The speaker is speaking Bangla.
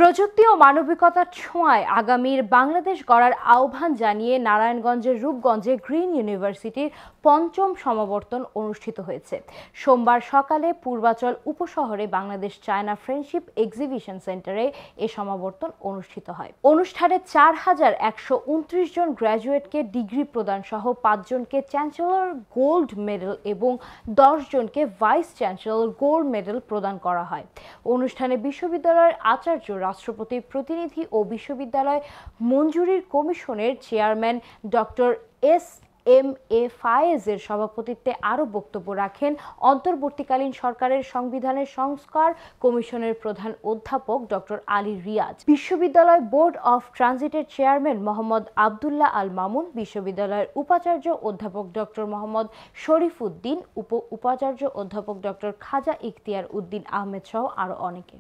প্রযুক্তি ও মানবিকতার ছোঁয়ায় আগামীর বাংলাদেশ গড়ার আহ্বান জানিয়ে নারায়ণগঞ্জের রূপগঞ্জে গ্রিন ইউনিভার্সিটির পঞ্চম সমাবর্তন অনুষ্ঠিত হয়েছে। সোমবার সকালে পূর্বাচল উপশহরে বাংলাদেশ চায়না ফ্রেন্ডশিপ এক্সিবিশন সেন্টারে এ সমাবর্তন অনুষ্ঠিত হয়। অনুষ্ঠানে ৪,১২৯ জন গ্র্যাজুয়েটকে ডিগ্রি প্রদান সহ ৫ জনকে চ্যান্সেলর গোল্ড মেডেল এবং ১০ জনকে ভাইস চ্যান্সেলর গোল্ড মেডেল প্রদান করা হয়। অনুষ্ঠানে বিশ্ববিদ্যালয়ের আচার্য, রাষ্ট্রপতির প্রতিনিধি ও বিশ্ববিদ্যালয় মঞ্জুরির কমিশনের চেয়ারম্যান ডক্টর এস.এম.এ ফায়েজের সভাপতিত্বে আরও বক্তব্য রাখেন অন্তর্বর্তীকালীন সরকারের সংবিধানের সংস্কার কমিশনের প্রধান অধ্যাপক ডক্টর আলী রিয়াজ, বিশ্ববিদ্যালয় বোর্ড অফ ট্রানজিটের চেয়ারম্যান মোহাম্মদ আবদুল্লাহ আল মামুন, বিশ্ববিদ্যালয়ের উপাচার্য অধ্যাপক ডক্টর মোহাম্মদ শরীফ উদ্দিন, উপাচার্য অধ্যাপক ডক্টর খাজা ইখতিয়ার উদ্দিন আহমেদ সহ আরও অনেকে।